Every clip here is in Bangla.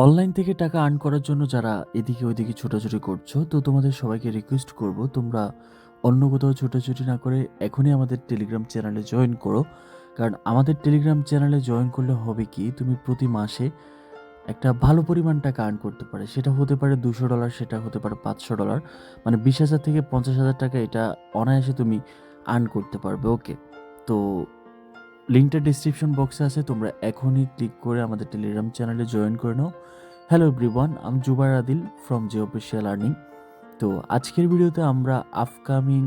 অনলাইন থেকে টাকা আর্ন করার জন্য যারা এদিকে ওইদিকে ছোটাছুটি করছো, তো তোমাদের সবাইকে রিকোয়েস্ট করব তোমরা অন্য কোথাও ছোটাছুটি না করে এখনই আমাদের টেলিগ্রাম চ্যানেলে জয়েন করো। কারণ আমাদের টেলিগ্রাম চ্যানেলে জয়েন করলে হবে কি, তুমি প্রতি মাসে একটা ভালো পরিমাণ টাকা আর্ন করতে পারে। সেটা হতে পারে $200, সেটা হতে পারে $500, মানে 20,000 থেকে 50,000 টাকা এটা অনায়াসে তুমি আর্ন করতে পারবে। ওকে, তো লিঙ্কটা ডিসক্রিপশন বক্সে আছে, তোমরা এখনই ক্লিক করে আমাদের টেলিগ্রাম চ্যানেলে জয়েন করে নাও। হ্যালো এভরিওয়ান, আমি Zubair Adil from J official earning. তো আজকের ভিডিওতে আমরা আপকামিং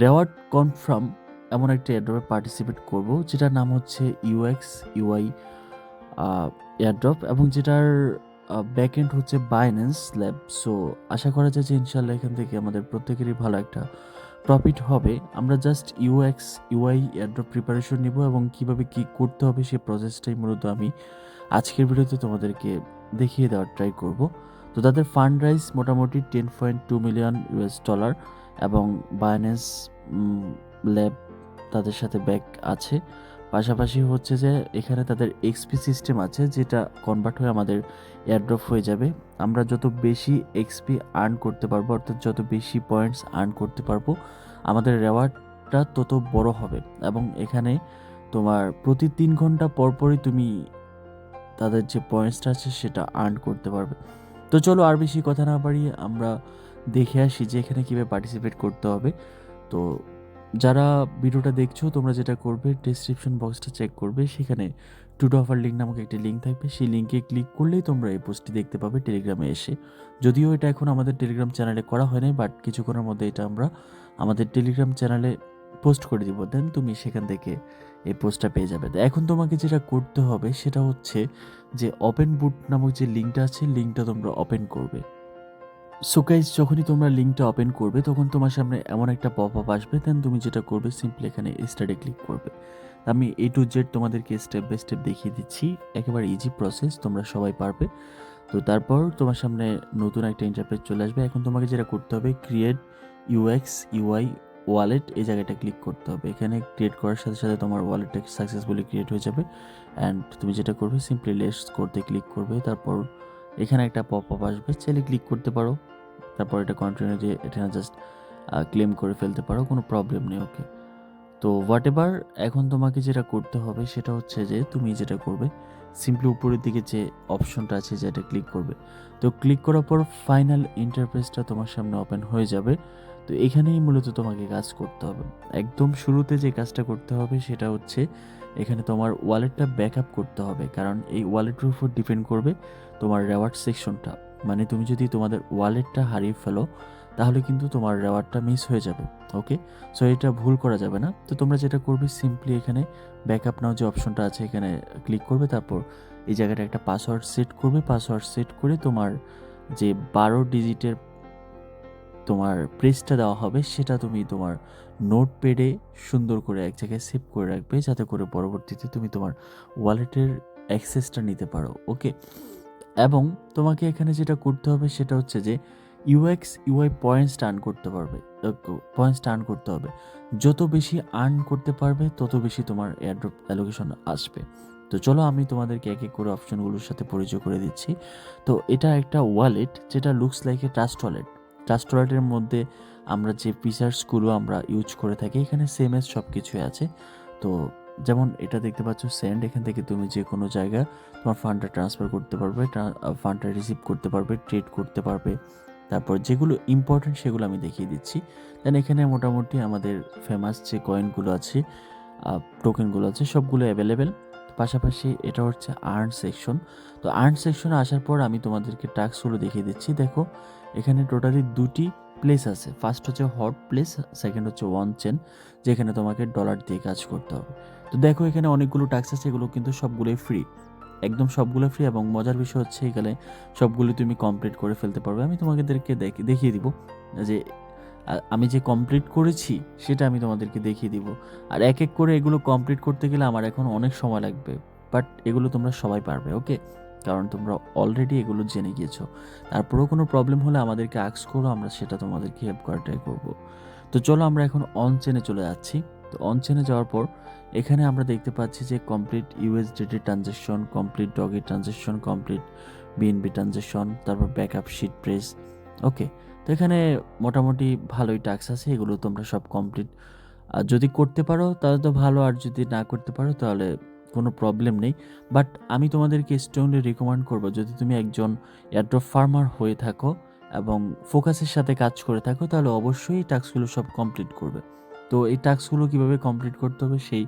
রেওয়ার্ড কনফার্ম এমন একটা এয়ারড্রপে পার্টিসিপেট করব, যেটার নাম হচ্ছে ইউএক্স ইউআই এয়ারড্রপ, এবং যেটার ব্যাকএন্ড হচ্ছে বাইন্যান্স ল্যাব। সো আশা করা যায় যে ইনশাল্লাহ এখান থেকে আমাদের প্রত্যেকেরই ভালো একটা প্রফিট হবে। আমরা just UX UI airdrop preparation নিব এবং কিভাবে কি করতে হবে সেই প্রসেসটাই মূলত আমি আজকের ভিডিওতে তোমাদেরকে দেখিয়ে দেওয়ার ট্রাই করব। তো তাদের ফান্ড রাইজ মোটামুটি $10.2 মিলিয়ন, এবং বাইন্যান্স ল্যাব তাদের সাথে ব্যাক আছে। পাশাপাশি হচ্ছে যে এখানে তাদের এক্সপি সিস্টেম আছে, যেটা কনভার্ট হয়ে আমাদের এয়ারড্রপ হয়ে যাবে। আমরা যত বেশি এক্সপি আর্ন করতে পারবো, অর্থাৎ যত বেশি পয়েন্টস আর্ন করতে পারবো, আমাদের রেওয়ার্ডটা তত বড় হবে। এবং এখানে তোমার প্রতি 3 ঘন্টা পরপরই তুমি তাদের যে পয়েন্টসটা আছে সেটা আর্ন করতে পারবে। তো চলো আর বেশি কথা না বাড়িয়ে আমরা দেখে আসি যে এখানে কীভাবে পার্টিসিপেট করতে হবে। তো যারা ভিডিওটা দেখছো, তোমরা যেটা করবে, ডেসক্রিপশন বক্সটা চেক করবে, সেখানে টুডো অফার লিঙ্ক নামক একটি লিঙ্ক থাকবে। সেই লিঙ্কে ক্লিক করলেই তোমরা এই পোস্টটি দেখতে পাবে টেলিগ্রামে এসে। যদিও এটা এখন আমাদের টেলিগ্রাম চ্যানেলে করা হয় নাই, বাট কিছুক্ষণের মধ্যে এটা আমরা আমাদের টেলিগ্রাম চ্যানেলে পোস্ট করে দিব, দেন তুমি সেখান থেকে এই পোস্টটা পেয়ে যাবে। তো এখন তোমাকে যেটা করতে হবে সেটা হচ্ছে যে ওপেন বুট নামক যে লিঙ্কটা আছে, লিঙ্কটা তোমরা ওপেন করবে। সো গাইস, যখনই তোমরা লিঙ্কটা ওপেন করবে তখন তোমার সামনে এমন একটা পপ আপ আসবে, দেন তুমি যেটা করবে সিম্পলি এখানে স্টার্টে ক্লিক করবে। আমি A to Z তোমাদেরকে স্টেপ বাই স্টেপ দেখিয়ে দিচ্ছি, একেবারে ইজি প্রসেস, তোমরা সবাই পারবে। তো তারপর তোমার সামনে নতুন একটা ইন্টারফেস চলে আসবে। এখন তোমাকে যেটা করতে হবে, ক্রিয়েট ইউএক্স ইউআই ওয়ালেট, এই জায়গাটা ক্লিক করতে হবে। এখানে ক্রিয়েট করার সাথে সাথে তোমার ওয়ালেটটা সাকসেসফুলি ক্রিয়েট হয়ে যাবে। অ্যান্ড তুমি যেটা করবে, সিম্পলি লেটস করতে ক্লিক করবে। তারপর এখানে একটা পপ আপ আসবে, চাইলে ক্লিক করতে পারো, তারপর এটা কন্টিনিউ দিয়ে এটা জাস্ট ক্লেম করে ফেলতে পারো, কোনো প্রবলেম নেই। ওকে, তো হোয়াট এভার, এখন তোমাকে যেটা করতে হবে সেটা হচ্ছে যে তুমি যেটা করবে, সিম্পলি উপরের দিকে যে অপশনটা আছে যেটা ক্লিক করবে। তো ক্লিক করার পর ফাইনাল ইন্টারফেসটা তোমার সামনে ওপেন হয়ে যাবে। তো এখানেই মূলত তোমাকে কাজ করতে হবে। একদম শুরুতে যে কাজটা করতে হবে সেটা হচ্ছে এখানে তোমার ওয়ালেটটা ব্যাকআপ করতে হবে, কারণ এই ওয়ালেটের উপর ডিপেন্ড করবে তোমার রেওয়ার্ড সেকশনটা। মানে তুমি যদি তোমাদের ওয়ালেটটা হারিয়ে ফেলো তাহলে কিন্তু তোমার রেওয়ার্ডটা মিস হয়ে যাবে। ওকে, সো এটা ভুল করা যাবে না। তো তোমরা যেটা করবে, সিম্পলি এখানে ব্যাকআপ নাও যে অপশনটা আছে এখানে ক্লিক করবে। তারপর এই জায়গাটা একটা পাসওয়ার্ড সেট করবে। পাসওয়ার্ড সেট করে তোমার যে 12 ডিজিটের তোমার প্রেসটা দেওয়া হবে সেটা তুমি তোমার নোটপ্যাডে সুন্দর করে এক জায়গায় সেভ করে রাখবে, যাতে করে পরবর্তীতে তুমি তোমার ওয়ালেটের অ্যাক্সেসটা নিতে পারো। ওকে, এবং তোমাকে এখানে যেটা করতে হবে সেটা হচ্ছে যে ইউএক্স ইউআই পয়েন্টস আর্ন করতে পারবে, পয়েন্টস আর্ন করতে হবে। যত বেশি আর্ন করতে পারবে তত বেশি তোমার এয়ারড্রপ অ্যালোকেশন আসবে। তো চলো আমি তোমাদেরকে এক এক করে অপশনগুলোর সাথে পরিচয় করে দিচ্ছি। তো এটা একটা ওয়ালেট, যেটা looks like a trust wallet. Trust ওয়ালেটের মধ্যে আমরা যে ফিচার্সগুলো আমরা ইউজ করে থাকি এখানে সেম এস সব কিছুই আছে। তো যেমন এটা দেখতে পাচ্ছ সেন্ড, এখান থেকে তুমি যে কোনো জায়গায় তোমার ফান্ডটা ট্রান্সফার করতে পারবে, ফান্ডটা রিসিভ করতে পারবে, ট্রেড করতে পারবে। তারপর যেগুলো ইম্পর্টেন্ট সেগুলো আমি দেখিয়ে দিচ্ছি। দেন এখানে মোটামুটি আমাদের ফেমাস যে কয়েনগুলো আছে, টোকেনগুলো আছে, সবগুলো অ্যাভেলেবেল। পাশাপাশি এটা হচ্ছে আর্ন সেকশন। তো আর্ন সেকশনে আসার পর আমি তোমাদেরকে টাস্কগুলো দেখিয়ে দিচ্ছি। দেখো এখানে টোটালি দুটি প্লেস আছে। ফার্স্ট হচ্ছে হট প্লেস, সেকেন্ড হচ্ছে ওয়ান চেন, যেখানে তোমাকে ডলার দিয়ে কাজ করতে হবে। তো দেখো এখানে অনেকগুলো টাস্ক আছে, এগুলো কিন্তু সবগুলোই ফ্রি, একদম সবগুলো ফ্রি। এবং মজার বিষয় হচ্ছে এখানে সবগুলো তুমি কমপ্লিট করে ফেলতে পারবে। আমি তোমাদেরকে দেখিয়ে দিব যে আমি যে কমপ্লিট করেছি সেটা আমি তোমাদেরকে দেখিয়ে দিব। আর এক এক করে এগুলো কমপ্লিট করতে গেলে আমার এখন অনেক সময় লাগবে, বাট এগুলো তোমরা সবাই পারবে। ওকে, কারণ তোমরা অলরেডি এগুলো জেনে গিয়েছো। তারপরেও কোনো প্রবলেম হলে আমাদেরকে আস্ক করো, আমরা সেটা তোমাদেরকে হেল্প করার ট্রাই করবো। তো চলো আমরা এখন অন চেনে চলে যাচ্ছি। তো অন চেনে যাওয়ার পর এখানে আমরা দেখতে পাচ্ছি যে complete USDT transaction, complete doggy transaction, complete BNB transaction, তারপর ব্যাকআপ শিট প্রেস। ওকে, তো এখানে মোটামুটি ভালোই টাস্ক আছে, এগুলো তোমরা সব কমপ্লিট যদি করতে পারো তাহলে তো ভালো, আর যদি না করতে পারো তাহলে কোনো প্রবলেম নেই। বাট আমি তোমাদেরকে স্ট্রংলি রিকমেন্ড করবো, যদি তুমি একজন এয়ারড্রপ ফার্মার হয়ে থাকো এবং ফোকাসের সাথে কাজ করে থাকো তাহলে অবশ্যই এই টাস্কগুলো সব কমপ্লিট করবে। তো এই টাস্কগুলো কীভাবে কমপ্লিট করতে হবে সেই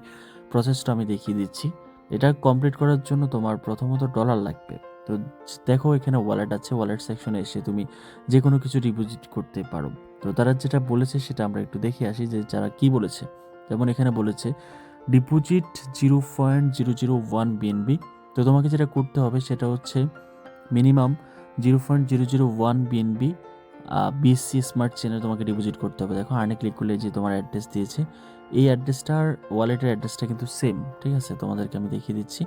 প্রসেসটা আমি দেখিয়ে দিচ্ছি। এটা কমপ্লিট করার জন্য তোমার প্রথমত ডলার লাগবে। তো দেখো এখানে ওয়ালেট আছে, ওয়ালেট সেকশনে এসে তুমি যে কোনো কিছু ডিপোজিট করতে পারো। তো তারা যেটা বলেছে সেটা আমরা একটু দেখে আসি যে যারা কি বলেছে। যেমন এখানে বলেছে ডিপোজিট 0.001 বিএনবি। তো তোমাকে যেটা করতে হবে সেটা হচ্ছে মিনিমাম 0.001 বিএনবি বিএসসি স্মার্ট চেনে তোমাকে ডিপোজিট করতে হবে। দেখো আর্নে ক্লিক করলে যে তোমার অ্যাড্রেস দিয়েছে, এই অ্যাড্রেসটার ওয়ালেটের অ্যাড্রেসটা কিন্তু সেম, ঠিক আছে? তোমাদেরকে আমি দেখিয়ে দিচ্ছি,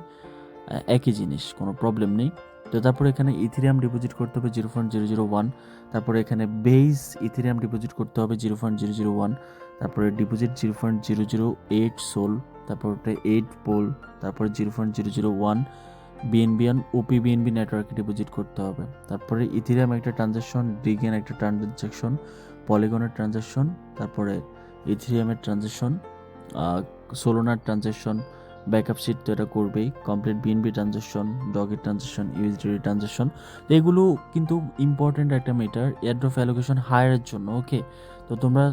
একই জিনিস, কোনো প্রবলেম নেই। তো তারপরে এখানে ইথেরিয়াম ডিপোজিট করতে হবে 0.001, তারপরে এখানে বেস ইথেরিয়াম ডিপোজিট করতে হবে 0.001, তারপরে ডিপোজিট 0.008 সোল, তারপরে 8 পোল, তারপরে 0.001 বিএনবিয়ান ওপি বিএনবি নেটওয়ার্কে ডিপোজিট করতে হবে। তারপরে ইথেরিয়াম একটা ট্রানজ্যাকশন, ডিগেন একটা ট্রানজ্যাকশন, পলিগনের ট্রানজ্যাকশন, তারপরে ইথেরিয়ামের ট্রানজ্যাকশন, সোলোনার ট্রানজ্যাকশন, ব্যাকআপ শিট তো এটা করবেই, কমপ্লিট বিএনবি ট্রানজ্যাকশন, ডগের ট্রানজ্যাকশন, ইউএসডিটি ট্রানজ্যাকশন। তো এগুলো কিন্তু ইম্পর্টেন্ট একটা মেটার এয়ারড্রপ অ্যালোকেশন হায়ারের জন্য। ওকে, তো তোমরা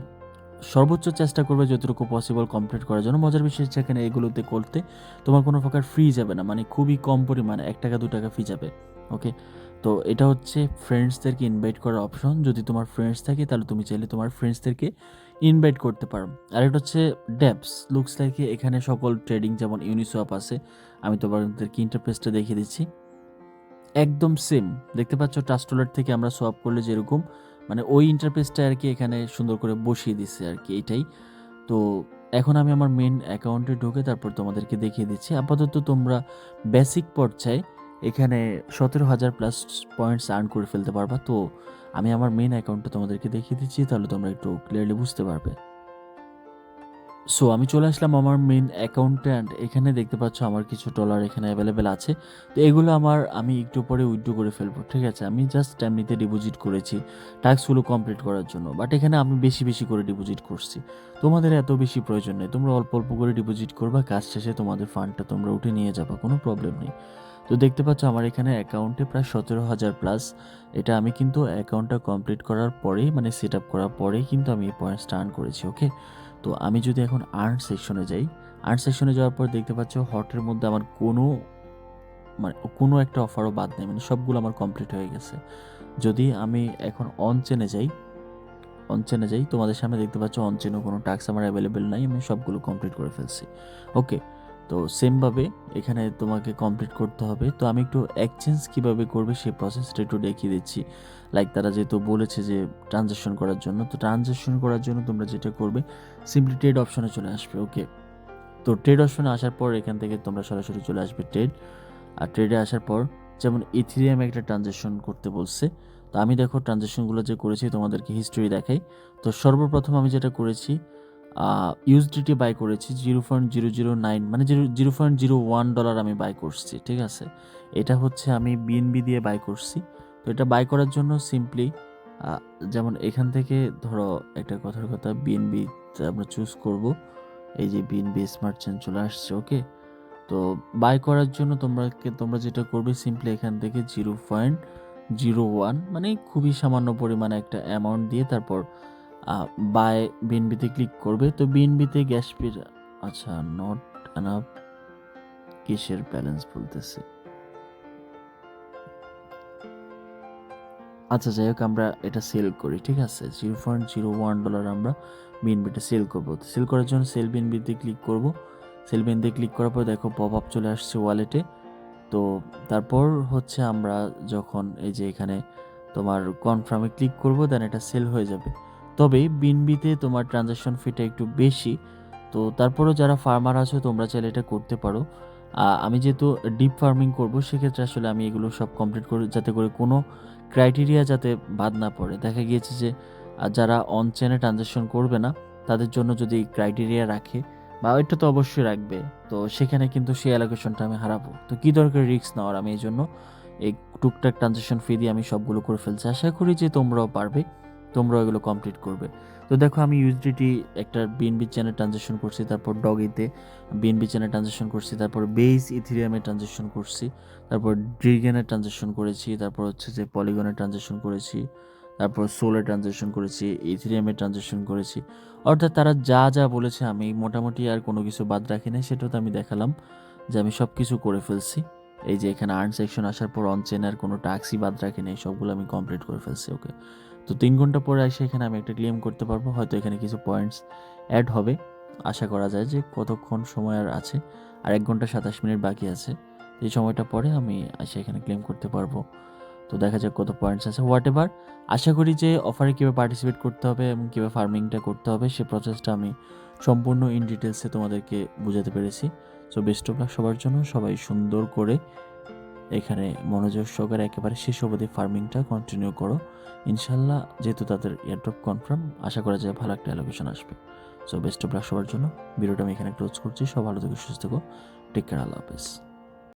সর্বোচ্চ চেষ্টা করবে যতটুকু পসিবল কমপ্লিট করার জন্য। মজার বিষয় হচ্ছে এখানে এগুলোতে করতে তোমার কোনো প্রকার ফ্রি যাবে না, মানে খুবই কম পরিমাণে 1 টাকা 2 টাকা ফি যাবে। ওকে, তো এটা হচ্ছে ফ্রেন্ডসদেরকে ইনভাইট করার অপশন। যদি তোমার ফ্রেন্ডস থাকে তাহলে তুমি চাইলে তোমার ফ্রেন্ডসদেরকে ইনভাইট করতে পারো। আর এটা হচ্ছে ডেপস লুকস লাইক, এখানে সকল ট্রেডিং যেমন ইউনিসোয়াপ আছে, আমি তোমাদেরকে ইন্টারফেসটা দেখিয়ে দিচ্ছি, একদম সেম দেখতে পাচ্ছ। ট্রাস্টওয়ালেট থেকে আমরা সোয়াপ করলে যেরকম, মানে ওই ইন্টারফেসটা আর কি এখানে সুন্দর করে বসিয়ে দিচ্ছে আর কি, এটাই। তো এখন আমি আমার মেন অ্যাকাউন্টে ঢুকে তারপর তোমাদেরকে দেখিয়ে দিচ্ছি। আপাতত তোমরা বেসিক পর্যায়ে এখানে 17,000 প্লাস পয়েন্টস আর্ন করে ফেলতে পারবা। তো আমি আমার মেন অ্যাকাউন্টটা তোমাদেরকে দেখিয়ে দিচ্ছি, তাহলে তোমরা একটু ক্লিয়ারলি বুঝতে পারবে। সো আমি চলে আসলাম আমার মেন অ্যাকাউন্টে, অ্যান্ড এখানে দেখতে পাচ্ছ আমার কিছু ডলার এখানে অ্যাভেলেবেল আছে। তো এগুলো আমি একটু পরে উইথড্র করে ফেলবো, ঠিক আছে? আমি জাস্ট এমনিতে ডিপোজিট করেছি টাস্কগুলো কমপ্লিট করার জন্য, বাট এখানে আমি বেশি বেশি করে ডিপোজিট করছি। তোমাদের এত বেশি প্রয়োজন নেই, তোমরা অল্প অল্প করে ডিপোজিট করবা, কাজ শেষে তোমাদের ফান্ডটা তোমরা উঠে নিয়ে যাবা, কোনো প্রবলেম নেই। তো দেখতে পাচ্ছ আমার এখানে অ্যাকাউন্টে প্রায় 17,000 প্লাস। এটা আমি কিন্তু অ্যাকাউন্টটা কমপ্লিট করার পরেই, মানে সেট আপ করার পরেই কিন্তু আমি এই পয়েন্টসটা আর্ন করেছি। ওকে, তো আমি যদি এখন আর্ন সেকশনে যাই, আর্ন সেকশনে যাওয়ার পর দেখতে পাচ্ছ হটের মধ্যে আমার কোনো একটা অফারও বাদ নেই, মানে সবগুলো আমার কমপ্লিট হয়ে গেছে। যদি আমি এখন অন চেনে যাই তোমাদের সামনে দেখতে পাচ্ছ অন চেনেও কোনো টাস্ক আমার অ্যাভেলেবেল নাই, আমি সবগুলো কমপ্লিট করে ফেলছি। ওকে, তো সেমভাবে এখানে তোমাকে কমপ্লিট করতে হবে। তো আমি একটু এক্সচেঞ্জ কীভাবে করবে সেই প্রসেসটা একটু দেখিয়ে দিচ্ছি। লাইক তারা যেহেতু বলেছে যে ট্রানজ্যাকশন করার জন্য, তো ট্রানজ্যাকশন করার জন্য তোমরা যেটা করবে সিম্পলি ট্রেড অপশনে চলে আসবে। ওকে, তো ট্রেড অপশনে আসার পর এখান থেকে তোমরা সরাসরি চলে আসবে ট্রেড। আর ট্রেডে আসার পর যেমন ইথেরিয়াম একটা ট্রানজ্যাকশন করতে বলছে, তো আমি দেখো ট্রানজ্যাকশনগুলো যে করেছি তোমাদেরকে হিস্ট্রি দেখাই। তো সর্বপ্রথম আমি যেটা করেছি ইউএসডিটি বাই করেছি 0.009, মানে 0.01 আমি বাই করছি, ঠিক আছে? এটা হচ্ছে আমি বিএনবি দিয়ে বাই করছি। তো এটা বাই করার জন্য সিম্পলি যেমন এখান থেকে ধরো একটা কথার কথা বিএনবি আমরা চুজ করব, এই যে বিএনবি স্মার্ট চেন চলে আসছে। ওকে, তো বাই করার জন্য তোমরা যেটা করবে সিম্পলি এখান থেকে 0.01, মানে খুবই সামান্য পরিমাণে একটা অ্যামাউন্ট দিয়ে তারপর বাই বিএনবিতে ক্লিক করবে। তো বিএনবিতে গ্যাস ফির, আচ্ছা নট এনাফ, কিসের ব্যালেন্স বলতেছে, আচ্ছা যাই হোক আমরা এটা সেল করি, ঠিক আছে? $0.01 আমরা বিএনবিটা সেল করবো। সেল করার জন্য সেল বিএনবিতে ক্লিক করব। সেল বিএনবিতে ক্লিক করার পর দেখো পপ আপ চলে আসছে ওয়ালেটে। তো তারপর হচ্ছে আমরা যখন এই যে এখানে তোমার কনফার্মে ক্লিক করব, দেন এটা সেল হয়ে যাবে। তবে বিএনবিতে তোমার ট্রানজ্যাকশন ফিটা একটু বেশি। তো তারপরও যারা ফার্মার আছো তোমরা চাইলে এটা করতে পারো। আমি যেহেতু ডিপ ফার্মিং করব সেক্ষেত্রে আসলে আমি এগুলো সব কমপ্লিট করে, যাতে করে কোনো ক্রাইটেরিয়া যাতে বাদ না পড়ে। দেখা গিয়েছে যে যারা অন চেনে ট্রানজ্যাকশন করবে না তাদের জন্য যদি ক্রাইটেরিয়া রাখে, বা এটা তো অবশ্যই রাখবে, তো সেখানে কিন্তু সেই অ্যালোকেশনটা আমি হারাবো। তো কী দরকার রিস্ক নেওয়ার? আমি এই জন্য এই টুকটাক ট্রানজ্যাকশন ফি দিয়ে আমি সবগুলো করে ফেলছি। আশা করি যে তোমরাও পারবে, তোমরাও এগুলো কমপ্লিট করবে। তো দেখো আমি ইউএসডিটি একটা বিএনবি চেনে ট্রানজ্যাকশন করছি, তারপর ডগিতে বিএনবি চেনে ট্রানজ্যাকশন করছি, তারপর বেস ইথিরিয়ামে ট্রানজ্যাকশন করছি, তারপর ড্রিগেনে ট্রানজ্যাকশন করেছি, তারপর হচ্ছে যে পলিগনে ট্রানজ্যাকশন করেছি, তারপর সোলে ট্রানজ্যাকশন করেছি, ইথিরিয়ামে ট্রানজ্যাকশন করেছি। অর্থাৎ তারা যা যা বলেছে আমি মোটামুটি আর কোনো কিছু বাদ রাখি নাই, সেটাও তো আমি দেখালাম যে আমি সব কিছু করে ফেলছি। এই যে এখানে আর্ন সেকশন আসার পর অন চেনের কোনো টাস্কই বাদ রাখি নাই, সবগুলো আমি কমপ্লিট করে ফেলছি। ওকে, তো 3 ঘন্টা পরে এসে এখানে আমি একটা ক্লেম করতে পারবো। হয়তো এখানে কিছু পয়েন্টস অ্যাড হবে, আশা করা যায় যে কতক্ষণ সময় আর আছে, আর 1 ঘন্টা 27 মিনিট বাকি আছে। এই সময়টা পরে আমি এসে এখানে ক্লেম করতে পারবো। তো দেখা যাক কত পয়েন্টস আছে, হোয়াট এভার। আশা করি যে অফারে কীভাবে পার্টিসিপেট করতে হবে এবং কীভাবে ফার্মিংটা করতে হবে সে প্রসেসটা আমি সম্পূর্ণ ইন ডিটেলসে তোমাদেরকে বোঝাতে পেরেছি। সো বেস্ট অফ লাক সবার জন্য। সবাই সুন্দর করে এখানে মনোযোগ সহকারে একেবারে শেষ অবধি ফার্মিংটা কন্টিনিউ করো। ইনশাল্লাহ যেহেতু তাদের এয়ারড্রপ কনফার্ম, আশা করা যায় ভালো একটা অ্যালোকেশন আসবে। সো বেস্ট অফ লাক সবার জন্য। ভিডিওটা আমি এখানে ক্লোজ করছি। সব ভালো থেকো, সুস্থ থেকো, টেক কেয়ার, আল্লাহ হাফেজ।